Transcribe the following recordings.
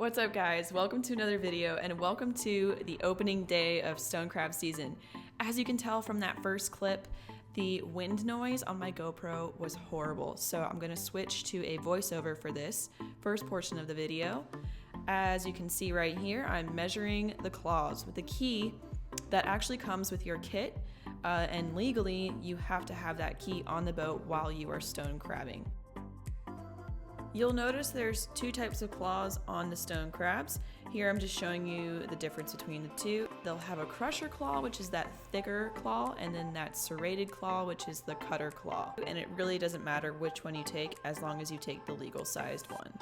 What's up guys? Welcome to another video and welcome to the opening day of stone crab season. As you can tell from that first clip, the wind noise on my GoPro was horrible, so I'm gonna switch to a voiceover for this first portion of the video. As you can see right here, I'm measuring the claws with the key that actually comes with your kit, and legally you have to have that key on the boat while you are stone crabbing. You'll notice there's two types of claws on the stone crabs. Here I'm just showing you the difference between the two. They'll have a crusher claw, which is that thicker claw, and then that serrated claw, which is the cutter claw. And it really doesn't matter which one you take as long as you take the legal sized one.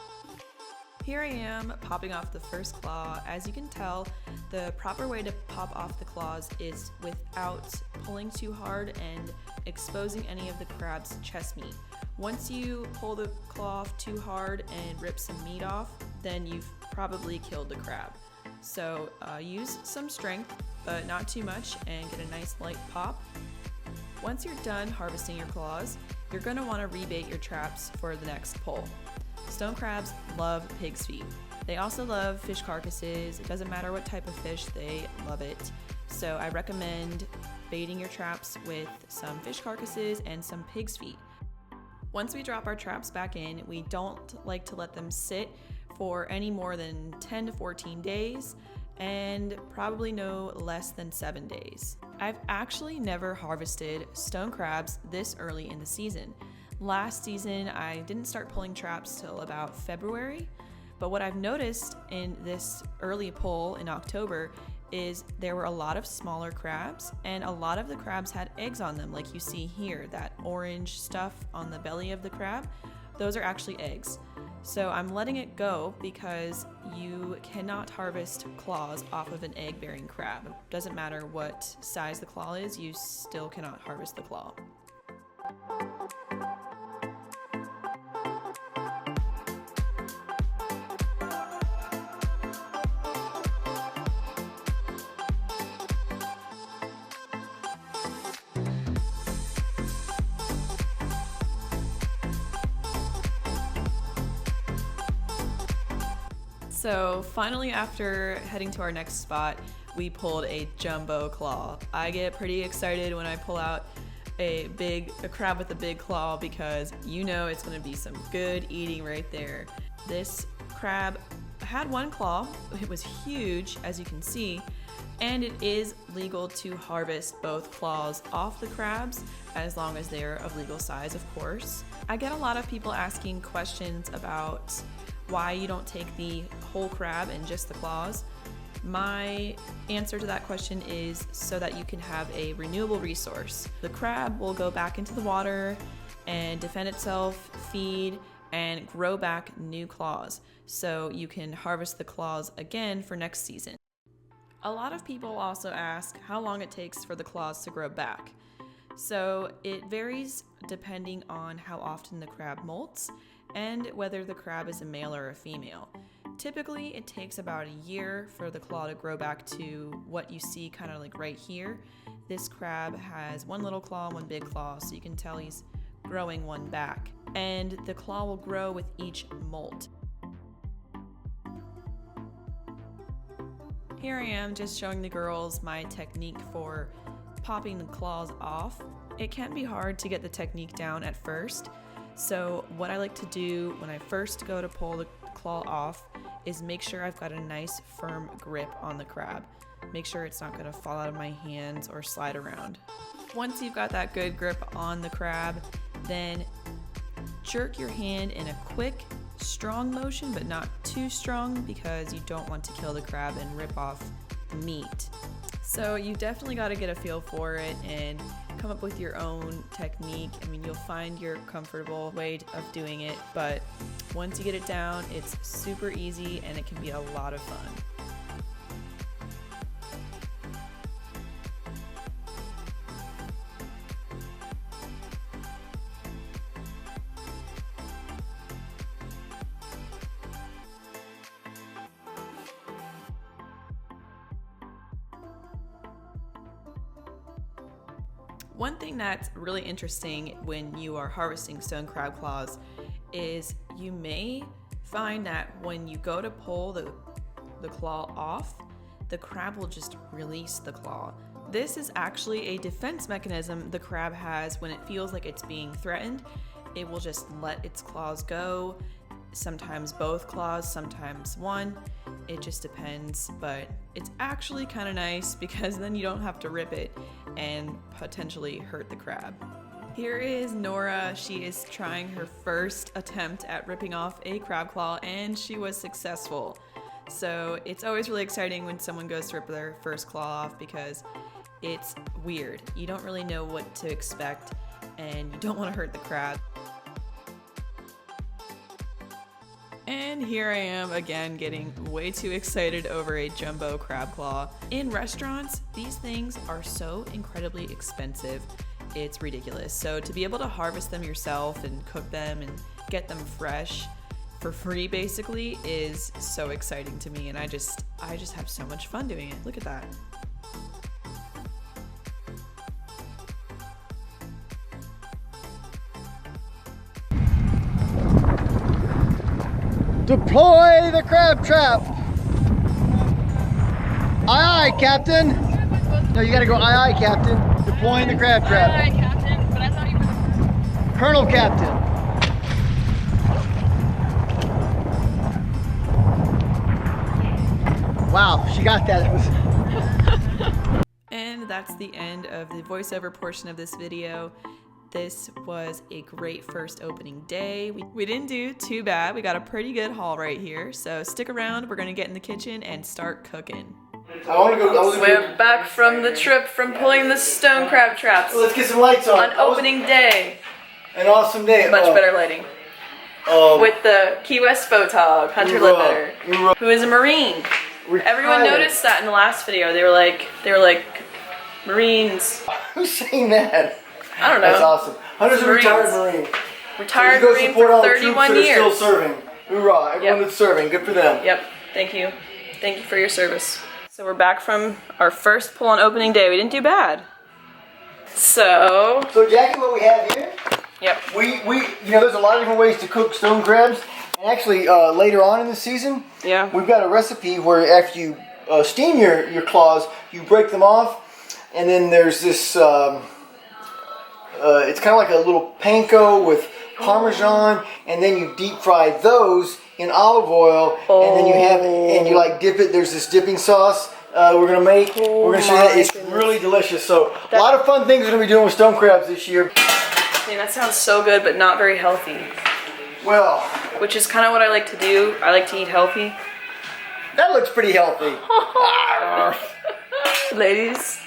Here I am popping off the first claw. As you can tell, the proper way to pop off the claws is without pulling too hard and exposing any of the crab's chest meat. Once you pull the claw off too hard and rip some meat off, then you've probably killed the crab. So use some strength, but not too much, and get a nice light pop. Once you're done harvesting your claws, you're going to want to rebait your traps for the next pull. Stone crabs love pig's feet. They also love fish carcasses. It doesn't matter what type of fish, they love it. So I recommend baiting your traps with some fish carcasses and some pig's feet. Once we drop our traps back in, we don't like to let them sit for any more than 10 to 14 days and probably no less than 7 days. I've actually never harvested stone crabs this early in the season. Last season, I didn't start pulling traps till about February, but what I've noticed in this early pull in October is there were a lot of smaller crabs, and a lot of the crabs had eggs on them, like you see here, that orange stuff on the belly of the crab. Those are actually eggs. So I'm letting it go because you cannot harvest claws off of an egg-bearing crab. Doesn't matter what size the claw is, you still cannot harvest the claw. So finally, after heading to our next spot, we pulled a jumbo claw. I get pretty excited when I pull out a crab with a big claw because you know it's gonna be some good eating right there. This crab had one claw. It was huge, as you can see, and it is legal to harvest both claws off the crabs as long as they're of legal size, of course. I get a lot of people asking questions about why you don't take the whole crab and just the claws. My answer to that question is so that you can have a renewable resource. The crab will go back into the water and defend itself, feed, and grow back new claws, so you can harvest the claws again for next season. A lot of people also ask how long it takes for the claws to grow back. So it varies depending on how often the crab molts and whether the crab is a male or a female. Typically, it takes about a year for the claw to grow back to what you see kind of like right here. This crab has one little claw and one big claw, so you can tell he's growing one back. And the claw will grow with each molt. Here I am just showing the girls my technique for popping the claws off. It can be hard to get the technique down at first. So what I like to do when I first go to pull the claw off is make sure I've got a nice firm grip on the crab. Make sure it's not going to fall out of my hands or slide around. Once you've got that good grip on the crab, then jerk your hand in a quick, strong motion, but not too strong because you don't want to kill the crab and rip off the meat. So you definitely got to get a feel for it and come up with your own technique. I mean, you'll find your comfortable way of doing it, but once you get it down, it's super easy and it can be a lot of fun. One thing that's really interesting when you are harvesting stone crab claws is you may find that when you go to pull the claw off, the crab will just release the claw. This is actually a defense mechanism the crab has when it feels like it's being threatened. It will just let its claws go. Sometimes both claws, sometimes one. It just depends, but it's actually kind of nice because then you don't have to rip it and potentially hurt the crab. Here is Nora. She is trying her first attempt at ripping off a crab claw, and she was successful. So it's always really exciting when someone goes to rip their first claw off because it's weird. You don't really know what to expect, and you don't want to hurt the crab. And here I am again getting way too excited over a jumbo crab claw. In restaurants, these things are so incredibly expensive. It's ridiculous. So to be able to harvest them yourself and cook them and get them fresh for free basically is so exciting to me, and I just have so much fun doing it. Look at that. Deploy the crab trap. Aye, aye, Captain. No, you gotta go aye, aye, Captain. Deploying the crab trap. Aye, aye, Captain, but I thought you were Colonel Captain. Wow, she got that. And that's the end of the voiceover portion of this video. This was a great first opening day. We didn't do too bad. We got a pretty good haul right here. So stick around. We're gonna get in the kitchen and start cooking. We're back from the trip from pulling the stone crab traps. Let's get some lights on. On opening day. An awesome day. Much better lighting. With the Key West photog, Hunter Ledbetter, who is a Marine. Everyone noticed that in the last video. They were like Marines. Who's saying that? I don't know. That's awesome. Hunter's a retired Marine. Retired so Marine for 31 years. Still serving. Hoorah! Everyone that's serving. Good for them. Yep. Thank you. Thank you for your service. So we're back from our first pull on opening day. We didn't do bad. So Jacki, what we have here? Yep. You know, there's a lot of different ways to cook stone crabs. And actually, later on in the season, we've got a recipe where after you steam your claws, you break them off, and then there's this. It's kind of like a little panko with Parmesan, and then you deep fry those in olive oil, and then you like dip it. There's this dipping sauce we're gonna make. We're gonna show you that. It's really delicious. So a lot of fun things we're gonna be doing with stone crabs this year. I mean, that sounds so good, but not very healthy. Well, which is kind of what I like to do. I like to eat healthy. That looks pretty healthy. Ladies,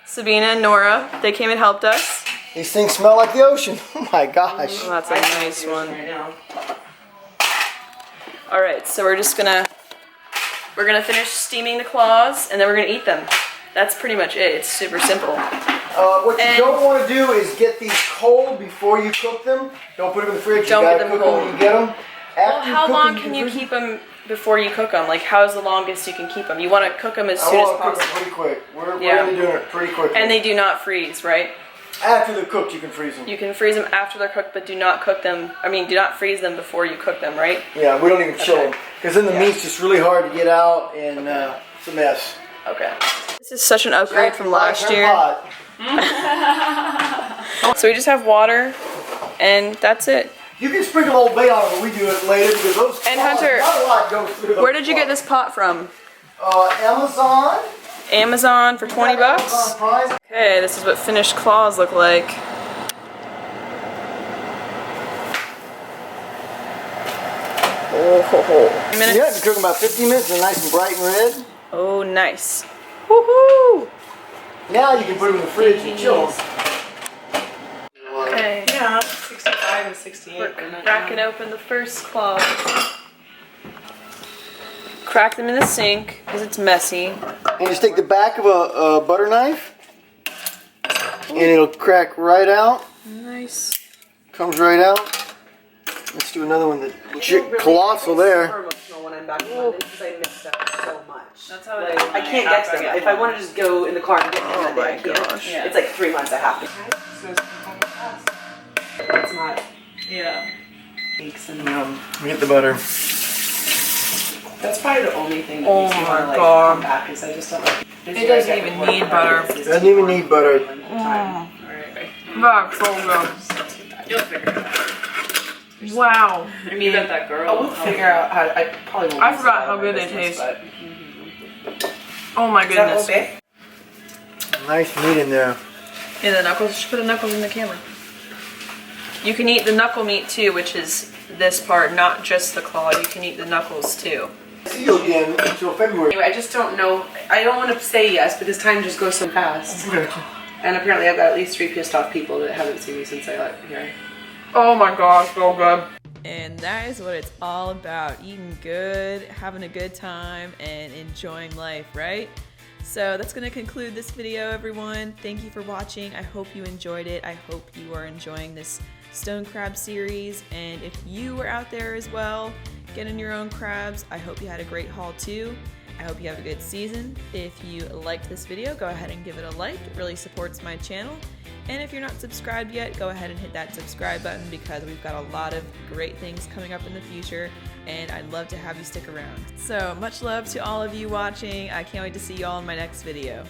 Sabina and Nora, they came and helped us. These things smell like the ocean. Oh my gosh. Oh, that's a nice one. All right, so we're gonna finish steaming the claws, and then we're gonna eat them. That's pretty much it. It's super simple. What you don't want to do is get these cold before you cook them. Don't put them in the fridge. Don't get them cook cold. Them when you get them. Well, how long can you keep them before you cook them? Like, how's the longest you can keep them? You want to cook them as soon as possible. I want to cook them pretty quick. We're really doing it pretty quick. And they do not freeze, right? After they're cooked, you can freeze them. You can freeze them after they're cooked, but do not cook them. I mean, do not freeze them before you cook them, right? Yeah, we don't even chill them. Because then the meat's just really hard to get out, and it's a mess. Okay. This is such an upgrade from last year. So we just have water, and that's it. You can sprinkle Old Bay on it, but we do it later because those. And Hunter, not a lot goes through those. Where did you get this pot from? Amazon. Amazon for 20 bucks? Okay, this is what finished claws look like. Oh, Yeah, you cook them about 15 minutes. They're nice and bright and red. Oh, nice. Woohoo! Now you can put them in the fridge and chill them. Okay. Yeah, 65 and 68. We're cracking open the first claw. Crack them in the sink because it's messy. And just take the back of a butter knife, and it'll crack right out. Nice. Comes right out. Let's do another one. Colossal there. When I'm back from London because I miss them so much. That's how like, I can't get to them. If I want to just go in the car and get them that day, I can't. Gosh. It's like 3 months I have to. It's not. Yeah. Cakes and Get the butter. that's probably the only thing that Oh makes me my want to like God. come back is I just don't like. It doesn't even need butter. It doesn't even need butter. Alright. That's so good. You'll figure it out. Wow. I mean, that girl. I will figure out how. I probably won't. I use forgot it how out of good my they business, taste. but- Oh my Is that goodness. okay? Nice meat in there. Yeah, the knuckles. Just put the knuckles in the camera. You can eat the knuckle meat too, which is this part, not just the claw. You can eat the knuckles too. See you again until February. Anyway, I just don't know. I don't want to say yes because time just goes so fast. And apparently, I've got at least 3 pissed off people that haven't seen me since I left here. Oh my gosh, so good. And that is what it's all about. Eating good, having a good time, and enjoying life, right? So that's going to conclude this video, everyone. Thank you for watching. I hope you enjoyed it. I hope you are enjoying this stone crab series. And if you were out there as well, getting your own crabs, I hope you had a great haul too. I hope you have a good season. If you liked this video, go ahead and give it a like. It really supports my channel. And if you're not subscribed yet, go ahead and hit that subscribe button because we've got a lot of great things coming up in the future and I'd love to have you stick around. So much love to all of you watching. I can't wait to see you all in my next video.